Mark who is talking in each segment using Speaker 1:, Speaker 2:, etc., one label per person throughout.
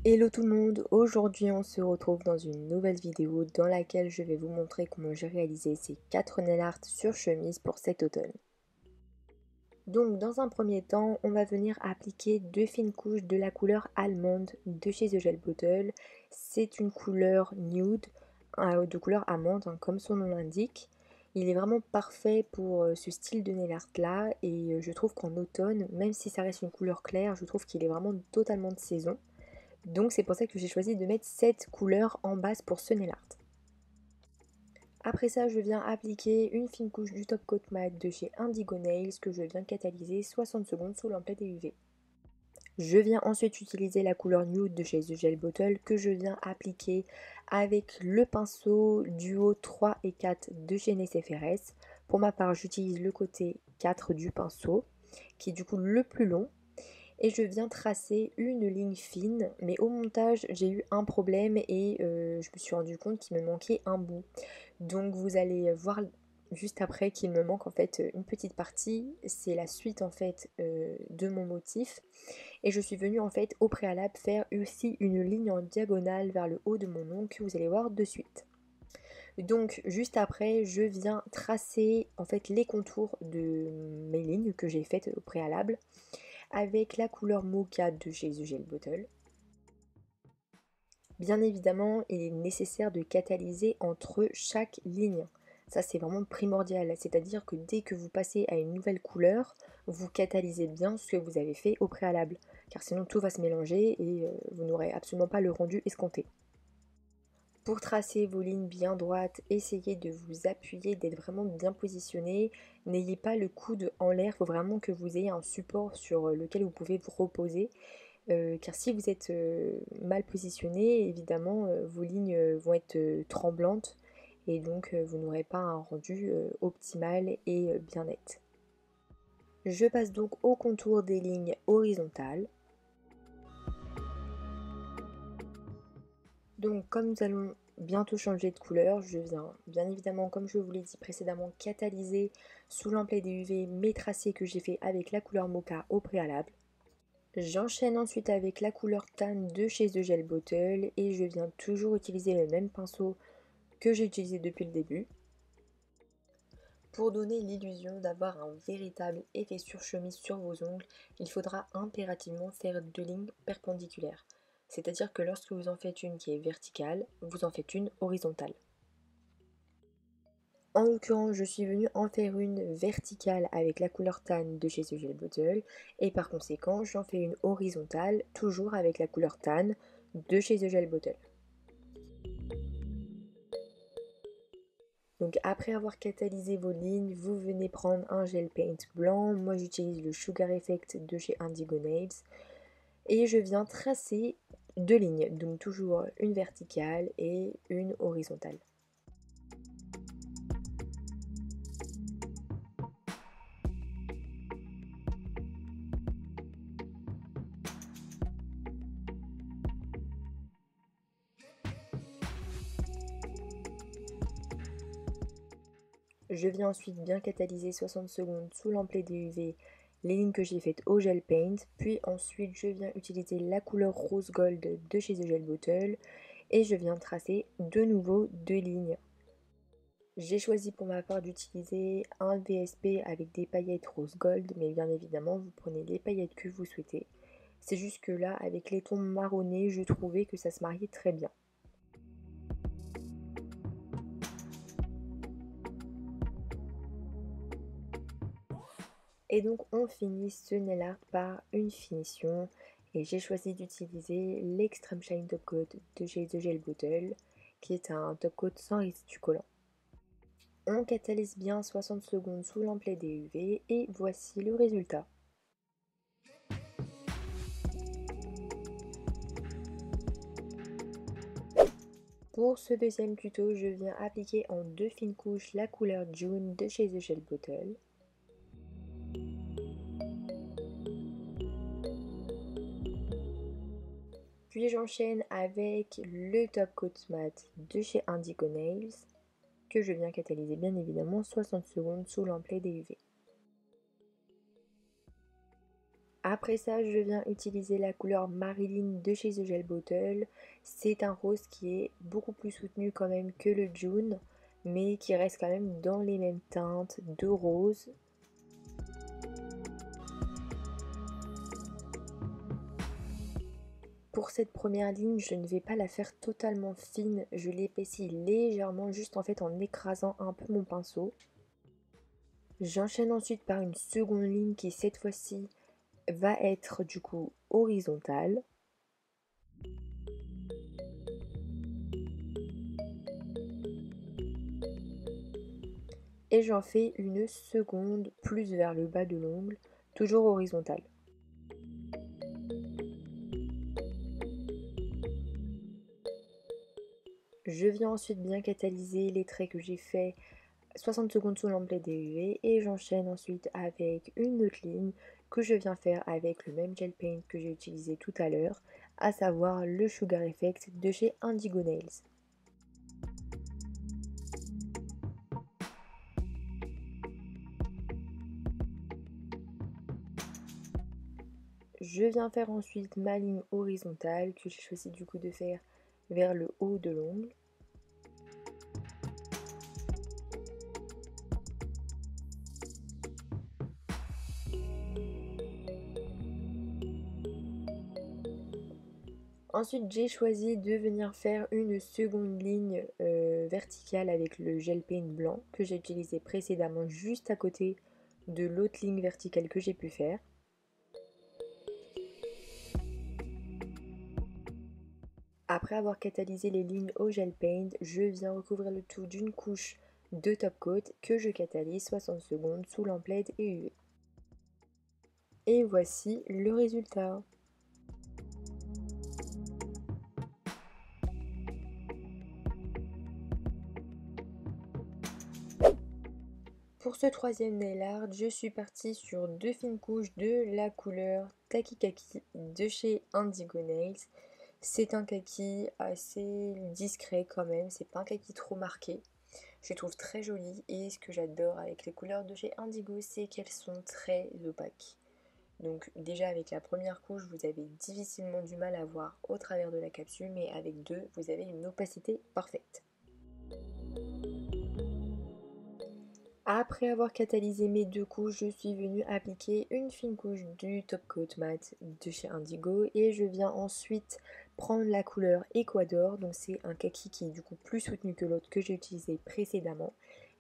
Speaker 1: Hello tout le monde, aujourd'hui on se retrouve dans une nouvelle vidéo dans laquelle je vais vous montrer comment j'ai réalisé ces 4 nail art sur chemise pour cet automne. Donc dans un premier temps, on va venir appliquer 2 fines couches de la couleur allemande de chez The Gel Bottle. C'est une couleur nude, de couleur amande comme son nom l'indique. Il est vraiment parfait pour ce style de nail art là et je trouve qu'en automne, même si ça reste une couleur claire, je trouve qu'il est vraiment totalement de saison. Donc c'est pour ça que j'ai choisi de mettre cette couleur en base pour ce nail art. Après ça, je viens appliquer une fine couche du top coat matte de chez Indigo Nails que je viens catalyser 60 secondes sous l'emplet UV. Je viens ensuite utiliser la couleur nude de chez The Gel Bottle que je viens appliquer avec le pinceau duo 3 et 4 de chez NSFRS. Pour ma part, j'utilise le côté 4 du pinceau qui est du coup le plus long. Et je viens tracer une ligne fine, mais au montage j'ai eu un problème et je me suis rendu compte qu'il me manquait un bout. Donc vous allez voir juste après qu'il me manque en fait une petite partie, c'est la suite en fait de mon motif. Et je suis venue en fait au préalable faire aussi une ligne en diagonale vers le haut de mon ongle que vous allez voir de suite. Donc juste après, je viens tracer en fait les contours de mes lignes que j'ai faites au préalable avec la couleur Mocha de chez The Gel Bottle. Bien évidemment, il est nécessaire de catalyser entre chaque ligne. Ça, c'est vraiment primordial. C'est-à-dire que dès que vous passez à une nouvelle couleur, vous catalysez bien ce que vous avez fait au préalable. Car sinon, tout va se mélanger et vous n'aurez absolument pas le rendu escompté. Pour tracer vos lignes bien droites, essayez de vous appuyer, d'être vraiment bien positionné. N'ayez pas le coude en l'air, il faut vraiment que vous ayez un support sur lequel vous pouvez vous reposer. Car si vous êtes mal positionné, évidemment, vos lignes vont être tremblantes et donc vous n'aurez pas un rendu optimal et bien net. Je passe donc au contour des lignes horizontales. Donc comme nous allons bientôt changer de couleur, je viens bien évidemment, comme je vous l'ai dit précédemment, catalyser sous l'emplet des UV mes tracés que j'ai fait avec la couleur Mocha au préalable. J'enchaîne ensuite avec la couleur tan de chez The Gel Bottle et je viens toujours utiliser le même pinceau que j'ai utilisé depuis le début pour donner l'illusion d'avoir un véritable effet sur chemise sur vos ongles. Il faudra impérativement faire 2 lignes perpendiculaires, c'est-à-dire que lorsque vous en faites une qui est verticale, vous en faites une horizontale. En l'occurrence, je suis venue en faire une verticale avec la couleur tan de chez The Gel Bottle et par conséquent, j'en fais une horizontale toujours avec la couleur tan de chez The Gel Bottle. Donc après avoir catalysé vos lignes, vous venez prendre un gel paint blanc. Moi j'utilise le Sugar Effect de chez Indigo Nails et je viens tracer 2 lignes, donc toujours une verticale et une horizontale. Je viens ensuite bien catalyser 60 secondes sous l'emplet DUV les lignes que j'ai faites au gel paint, puis ensuite je viens utiliser la couleur rose gold de chez The Gel Bottle et je viens tracer de nouveau 2 lignes. J'ai choisi pour ma part d'utiliser un VSP avec des paillettes rose gold, mais bien évidemment vous prenez les paillettes que vous souhaitez. C'est juste que là, avec les tons marronnés, je trouvais que ça se mariait très bien. Et donc on finit ce nail art par une finition et j'ai choisi d'utiliser l'Extreme Shine Top Coat de chez The Gel Bottle qui est un top coat sans résidu collant. On catalyse bien 60 secondes sous l'emplet des UV et voici le résultat. Pour ce deuxième tuto, je viens appliquer en 2 fines couches la couleur June de chez The Gel Bottle. Puis j'enchaîne avec le top coat matte de chez Indigo Nails que je viens catalyser bien évidemment 60 secondes sous l'emplet des UV. Après ça, je viens utiliser la couleur Marilyn de chez The Gel Bottle. C'est un rose qui est beaucoup plus soutenu quand même que le June, mais qui reste quand même dans les mêmes teintes de rose. Pour cette première ligne, je ne vais pas la faire totalement fine, je l'épaissis légèrement, juste en fait en écrasant un peu mon pinceau. J'enchaîne ensuite par une seconde ligne qui cette fois-ci va être du coup horizontale. Et j'en fais une seconde plus vers le bas de l'ongle, toujours horizontale. Je viens ensuite bien catalyser les traits que j'ai fait 60 secondes sous lampe LED DUV et j'enchaîne ensuite avec une autre ligne que je viens faire avec le même gel paint que j'ai utilisé tout à l'heure, à savoir le Sugar Effect de chez Indigo Nails. Je viens faire ensuite ma ligne horizontale que j'ai choisi du coup de faire vers le haut de l'ongle. Ensuite, j'ai choisi de venir faire une seconde ligne verticale avec le gel paint blanc que j'ai utilisé précédemment juste à côté de l'autre ligne verticale que j'ai pu faire. Après avoir catalysé les lignes au gel paint, je viens recouvrir le tout d'une couche de top coat que je catalyse 60 secondes sous lampe LED et UV. Et voici le résultat. Pour ce troisième nail art, je suis partie sur deux fines couches de la couleur Taki Kaki de chez Indigo Nails. C'est un kaki assez discret quand même, c'est pas un kaki trop marqué. Je le trouve très joli et ce que j'adore avec les couleurs de chez Indigo, c'est qu'elles sont très opaques. Donc déjà avec la première couche, vous avez difficilement du mal à voir au travers de la capsule, mais avec deux, vous avez une opacité parfaite. Après avoir catalysé mes deux couches, je suis venue appliquer une fine couche du Top Coat Matte de chez Indigo et je viens ensuite prendre la couleur Ecuador, donc c'est un kaki qui est du coup plus soutenu que l'autre que j'ai utilisé précédemment,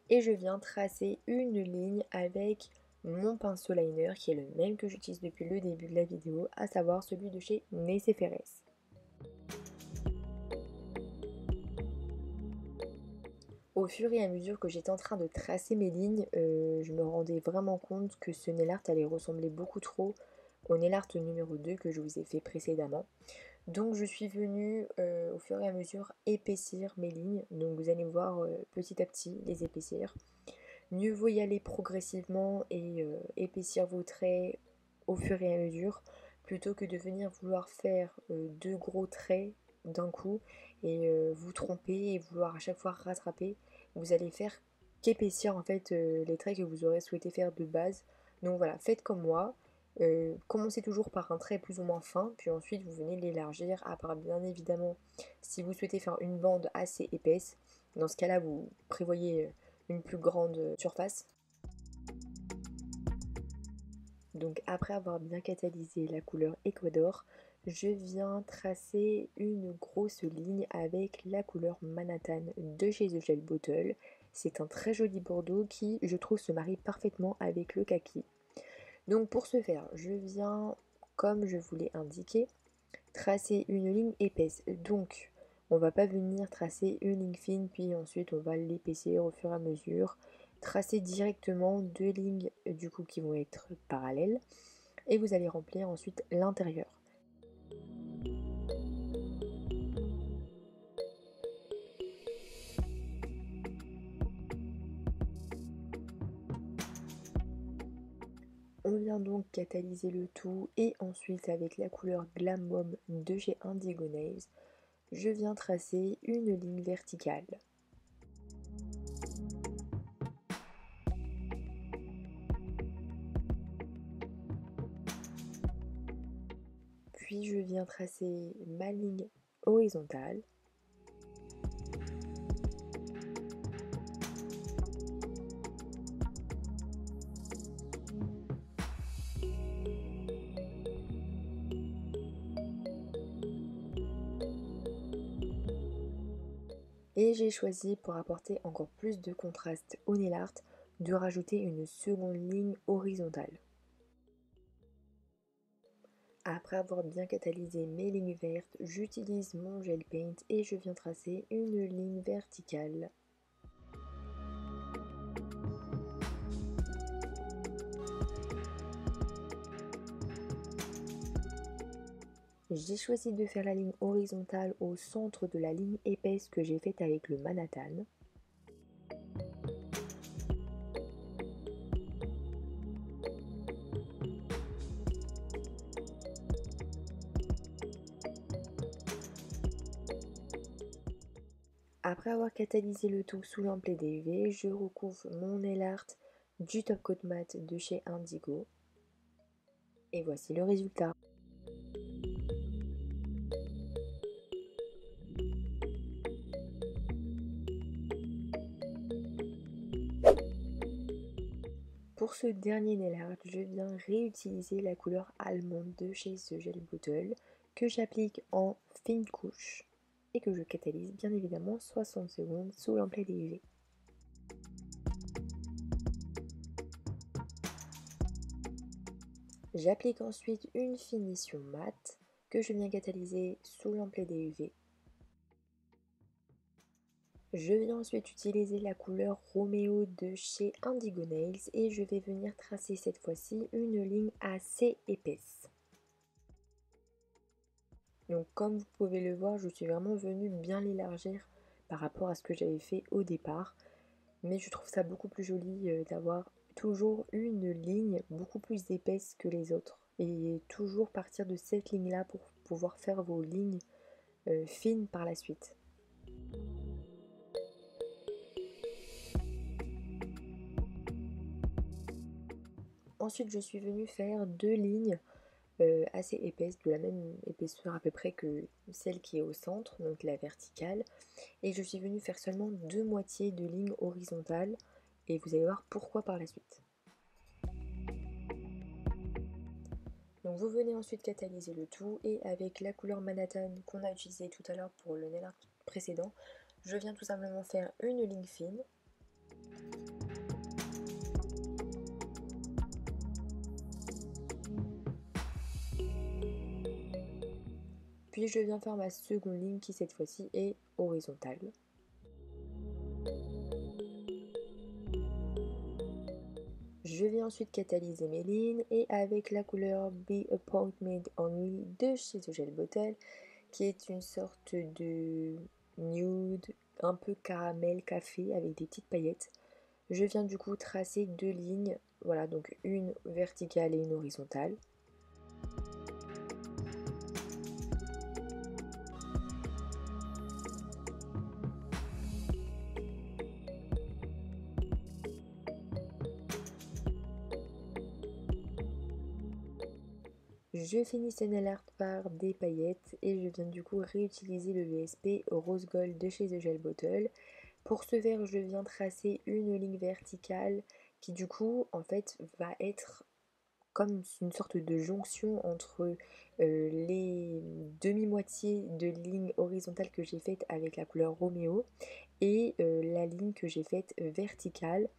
Speaker 1: et je viens tracer une ligne avec mon pinceau liner qui est le même que j'utilise depuis le début de la vidéo, à savoir celui de chez Neceferes. Au fur et à mesure que j'étais en train de tracer mes lignes, je me rendais vraiment compte que ce nail art allait ressembler beaucoup trop au nail art numéro 2 que je vous ai fait précédemment. Donc je suis venue au fur et à mesure épaissir mes lignes. Donc vous allez voir petit à petit les épaissir. Mieux vaut y aller progressivement et épaissir vos traits au fur et à mesure plutôt que de venir vouloir faire deux gros traits d'un coup et vous tromper et vouloir à chaque fois rattraper. Vous allez faire qu'épaissir en fait les traits que vous aurez souhaité faire de base. Donc voilà, faites comme moi. Commencez toujours par un trait plus ou moins fin, puis ensuite vous venez l'élargir, à part bien évidemment si vous souhaitez faire une bande assez épaisse. Dans ce cas-là, vous prévoyez une plus grande surface. Donc après avoir bien catalysé la couleur Ecuador, je viens tracer une grosse ligne avec la couleur Manhattan de chez The Gel Bottle. C'est un très joli bordeaux qui, je trouve, se marie parfaitement avec le kaki. Donc pour ce faire, je viens, comme je vous l'ai indiqué, tracer une ligne épaisse. Donc on va pas venir tracer une ligne fine puis ensuite on va l'épaissir au fur et à mesure. Tracer directement deux lignes du coup qui vont être parallèles et vous allez remplir ensuite l'intérieur. On vient donc catalyser le tout et ensuite avec la couleur Glam Mom de chez Indigo Nails, je viens tracer une ligne verticale. Puis je viens tracer ma ligne horizontale. Et j'ai choisi, pour apporter encore plus de contraste au nail art, de rajouter une seconde ligne horizontale. Après avoir bien catalysé mes lignes vertes, j'utilise mon gel paint et je viens tracer une ligne verticale. J'ai choisi de faire la ligne horizontale au centre de la ligne épaisse que j'ai faite avec le Manhattan. Après avoir catalysé le tout sous lampe LED UV, je recouvre mon nail art du Top Coat Matte de chez Indigo. Et voici le résultat. Pour ce dernier nail art, je viens réutiliser la couleur allemande de chez The Gel Bottle que j'applique en fine couche et que je catalyse bien évidemment 60 secondes sous lampe LED UV. J'applique ensuite une finition mate que je viens catalyser sous lampe LED UV. Je viens ensuite utiliser la couleur Romeo de chez Indigo Nails et je vais venir tracer cette fois-ci une ligne assez épaisse. Donc comme vous pouvez le voir, je suis vraiment venue bien l'élargir par rapport à ce que j'avais fait au départ. Mais je trouve ça beaucoup plus joli d'avoir toujours une ligne beaucoup plus épaisse que les autres. Et toujours partir de cette ligne-là pour pouvoir faire vos lignes fines par la suite. Ensuite, je suis venue faire deux lignes assez épaisse, de la même épaisseur à peu près que celle qui est au centre, donc la verticale. Et je suis venue faire seulement deux moitiés de ligne horizontale et vous allez voir pourquoi par la suite. Donc vous venez ensuite catalyser le tout et avec la couleur Manhattan qu'on a utilisée tout à l'heure pour le nail art précédent, je viens tout simplement faire une ligne fine. Puis je viens faire ma seconde ligne qui cette fois-ci est horizontale. Je viens ensuite catalyser mes lignes et avec la couleur Be Appointment Only de chez The Gel Bottle, qui est une sorte de nude, un peu caramel café avec des petites paillettes, je viens du coup tracer deux lignes, voilà, donc une verticale et une horizontale. Je finis ce nail art par des paillettes et je viens du coup réutiliser le VSP Rose Gold de chez The Gel Bottle. Pour ce verre, je viens tracer une ligne verticale qui du coup en fait va être comme une sorte de jonction entre les demi-moitiés de ligne horizontale que j'ai faite avec la couleur Roméo et la ligne que j'ai faite verticale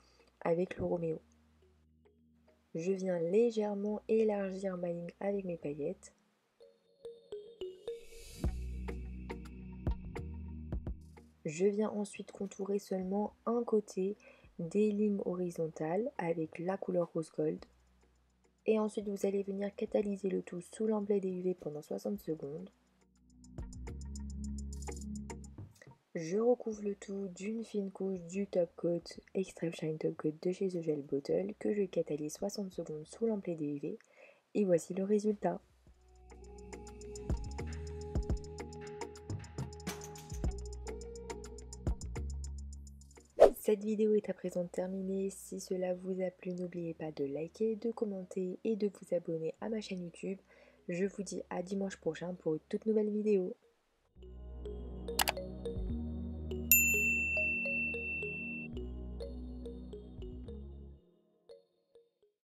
Speaker 1: avec le Roméo. Je viens légèrement élargir ma ligne avec mes paillettes. Je viens ensuite contourer seulement un côté des lignes horizontales avec la couleur rose gold. Et ensuite vous allez venir catalyser le tout sous lampe LED UV pendant 60 secondes. Je recouvre le tout d'une fine couche du Top Coat Extreme Shine Top Coat de chez The Gel Bottle que je catalyse 60 secondes sous lampe LED UV. Et voici le résultat. Cette vidéo est à présent terminée. Si cela vous a plu, n'oubliez pas de liker, de commenter et de vous abonner à ma chaîne YouTube. Je vous dis à dimanche prochain pour une toute nouvelle vidéo.